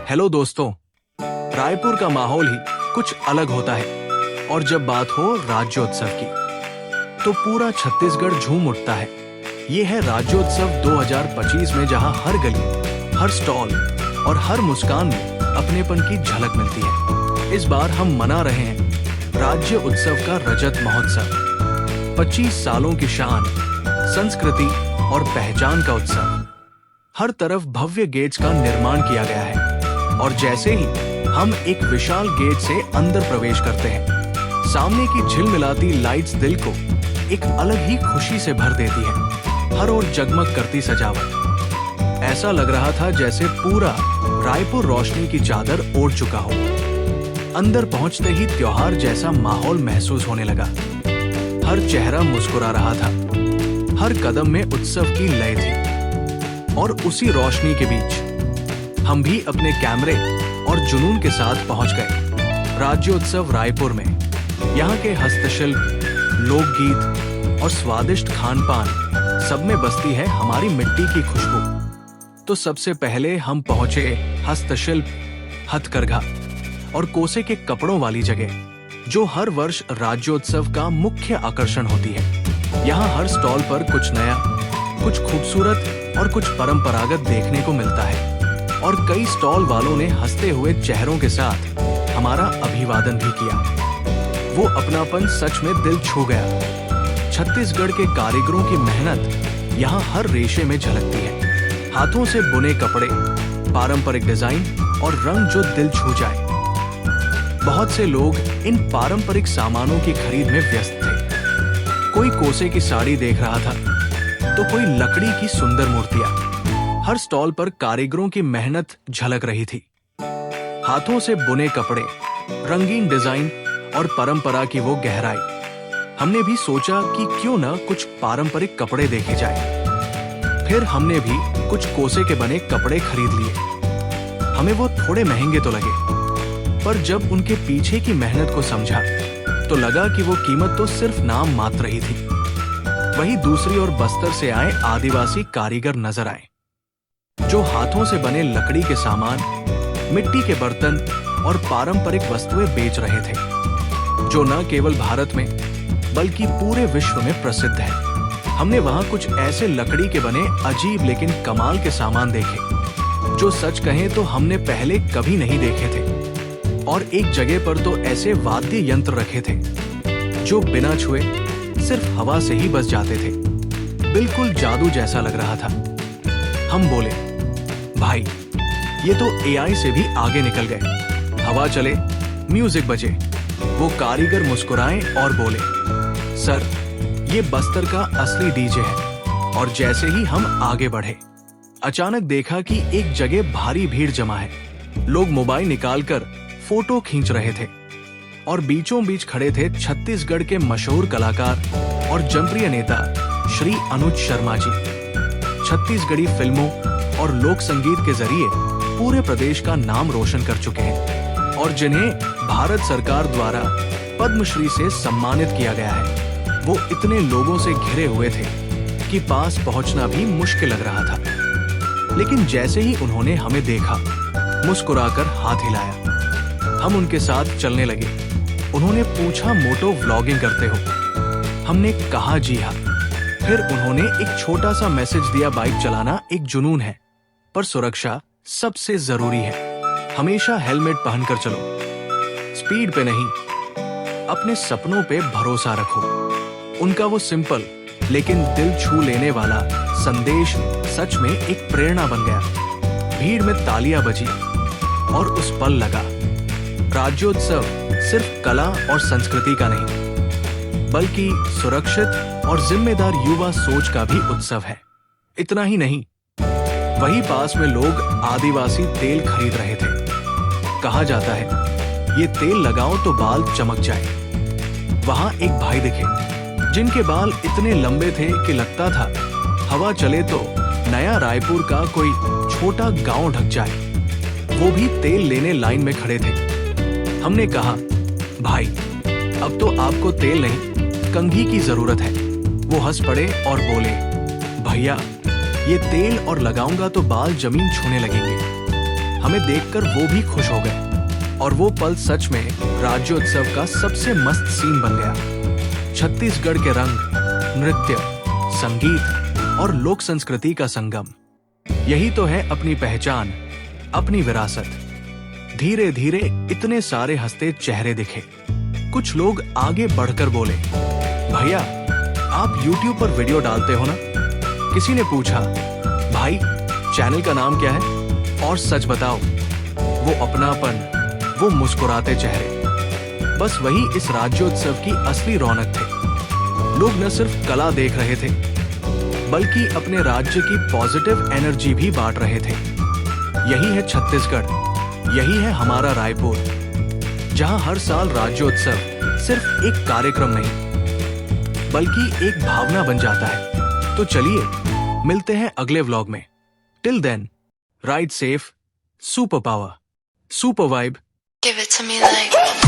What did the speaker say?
Hello दोस्तों, रायपुर का माहौल ही कुछ अलग होता है और जब बात हो राज्योत्सव की तो पूरा छत्तीसगढ़ झूम उठता है। ये है राज्योत्सव 2025 में जहां हर गली, हर स्टॉल और हर मुस्कान में अपनेपन की झलक मिलती है। इस बार हम मना रहे हैं राज्य उत्सव का रजत महोत्सव, 25 सालों की शान, संस्कृति और पहचान का उत्सव। हर तरफ भव्य गेट्स का निर्माण किया गया है और जैसे ही हम एक विशाल गेट से अंदर प्रवेश करते हैं, सामने की झिलमिलाती लाइट्स दिल को एक अलग ही खुशी से भर देती है। हर ओर जगमग करती सजावट, ऐसा लग रहा था जैसे पूरा रायपुर रोशनी की चादर ओढ़ चुका हो। अंदर पहुंचते ही त्योहार जैसा माहौल महसूस होने लगा। हर चेहरा मुस्कुरा रहा था, हर कदम में उत्सव की लय थी और उसी रोशनी के बीच हम भी अपने कैमरे और जुनून के साथ पहुंच गए राज्योत्सव रायपुर में। यहाँ के हस्तशिल्प, लोकगीत और स्वादिष्ट खान पान सब में बसती है हमारी मिट्टी की खुशबू। तो सबसे पहले हम पहुंचे हस्तशिल्प, हथकरघा और कोसे के कपड़ों वाली जगह, जो हर वर्ष राज्योत्सव का मुख्य आकर्षण होती है। यहाँ हर स्टॉल पर कुछ नया, कुछ खूबसूरत और कुछ परंपरागत देखने को मिलता है और कई स्टॉल वालों ने हंसते हुए चेहरों के साथ हमारा अभिवादन भी किया। वो अपनापन सच में दिल छू गया। छत्तीसगढ़ के कारीगरों की मेहनत यहाँ हर रेशे में झलकती है। हाथों से बुने कपड़े, पारंपरिक डिजाइन और रंग जो दिल छू जाए। बहुत से लोग इन पारंपरिक सामानों की खरीद में व्यस्त थे। कोई कोसे की साड़ी देख रहा था तो कोई लकड़ी की सुंदर मूर्तियां। हर स्टॉल पर कारीगरों की मेहनत झलक रही थी। हाथों से बुने कपड़े, रंगीन डिजाइन और परंपरा की वो गहराई। हमने भी सोचा कि क्यों न कुछ पारंपरिक कपड़े देखे जाए। फिर हमने भी कुछ कोसे के बने कपड़े खरीद लिए। हमें वो थोड़े महंगे तो लगे, पर जब उनके पीछे की मेहनत को समझा तो लगा कि वो कीमत तो सिर्फ नाम मात्र ही थी। वहीं दूसरी ओर बस्तर से आए आदिवासी कारीगर नजर आए, जो हाथों से बने लकड़ी के सामान, मिट्टी के बर्तन और पारंपरिक वस्तुएं बेच रहे थे, जो न केवल भारत में बल्कि पूरे विश्व में प्रसिद्ध है। हमने वहां कुछ ऐसे लकड़ी के बने अजीब लेकिन कमाल के सामान देखे, जो सच कहें तो हमने पहले कभी नहीं देखे थे। और एक जगह पर तो ऐसे वाद्य यंत्र रखे थे, जो बिना छुए सिर्फ हवा से ही बज जाते थे। बिल्कुल जादू जैसा लग रहा था। हम बोले, भाई ये तो एआई से भी आगे निकल गए। हवा चले, म्यूजिक बजे। वो कारीगर मुस्कुराए और बोले, सर ये बस्तर का असली डीजे है। और जैसे ही हम आगे बढ़े, अचानक देखा कि एक जगह भारी भीड़ जमा है। लोग मोबाइल निकालकर फोटो खींच रहे थे और बीचों बीच खड़े थे छत्तीसगढ़ के मशहूर कलाकार और जनप्रिय नेता श्री अनुज शर्मा जी। छत्तीसगढ़ी फिल्मों और लोक संगीत के जरिए पूरे प्रदेश का नाम रोशन कर चुके हैं और जिन्हें भारत सरकार द्वारा पद्मश्री से सम्मानित किया गया है। वो इतने लोगों से घिरे हुए थे कि पास पहुंचना भी मुश्किल लग रहा था। लेकिन जैसे ही उन्होंने हमें देखा, मुस्कुराकर हाथ हिलाया। हम उनके साथ चलने लगे। उन्होंने पूछा, मोटो व्लॉगिंग करते हो? हमने कहा जी हाँ। फिर उन्होंने एक छोटा सा मैसेज दिया, बाइक चलाना एक जुनून है, पर सुरक्षा सबसे जरूरी है। हमेशा हेलमेट पहनकर चलो, स्पीड पे नहीं, अपने सपनों पे भरोसा रखो। उनका वो सिंपल लेकिन दिल छू लेने वाला संदेश सच में एक प्रेरणा बन गया। भीड़ में तालियां बजी और उस पल लगा, राज्योत्सव सिर्फ कला और संस्कृति का नहीं, बल्कि सुरक्षित और जिम्मेदार युवा सोच का भी उत्सव है। इतना ही नहीं, वहीं पास में लोग आदिवासी तेल खरीद रहे थे। कहा जाता है ये तेल लगाओ तो बाल चमक जाए। वहां एक भाई दिखे, जिनके बाल इतने लंबे थे कि लगता था हवा चले तो नया रायपुर का कोई छोटा गांव ढक जाए। वो भी तेल लेने लाइन में खड़े थे। हमने कहा, भाई अब तो आपको तेल नहीं, कंघी की जरूरत है। वो हंस पड़े और बोले, भैया ये तेल और लगाऊंगा तो बाल जमीन छूने लगेंगे। हमें देखकर वो भी खुश हो गए और वो पल सच में राज्योत्सव का सबसे मस्त सीन बन गया। छत्तीसगढ़ के रंग, नृत्य, संगीत और लोक संस्कृति का संगम, यही तो है अपनी पहचान, अपनी विरासत। धीरे धीरे इतने सारे हंसते चेहरे दिखे। कुछ लोग आगे बढ़कर बोले, भैया आप YouTube पर वीडियो डालते हो ना? किसी ने पूछा, भाई चैनल का नाम क्या है? और सच बताओ, वो अपनापन, वो मुस्कुराते चेहरे, बस वही इस राज्योत्सव की असली रौनक थे। लोग न सिर्फ कला देख रहे थे, बल्कि अपने राज्य की पॉजिटिव एनर्जी भी बांट रहे थे। यही है छत्तीसगढ़, यही है हमारा रायपुर, जहां हर साल राज्योत्सव सिर्फ एक कार्यक्रम नहीं, बल्कि एक भावना बन जाता है। तो चलिए मिलते हैं अगले व्लॉग में। Till then, ride safe, super power, super vibe. Give it to me like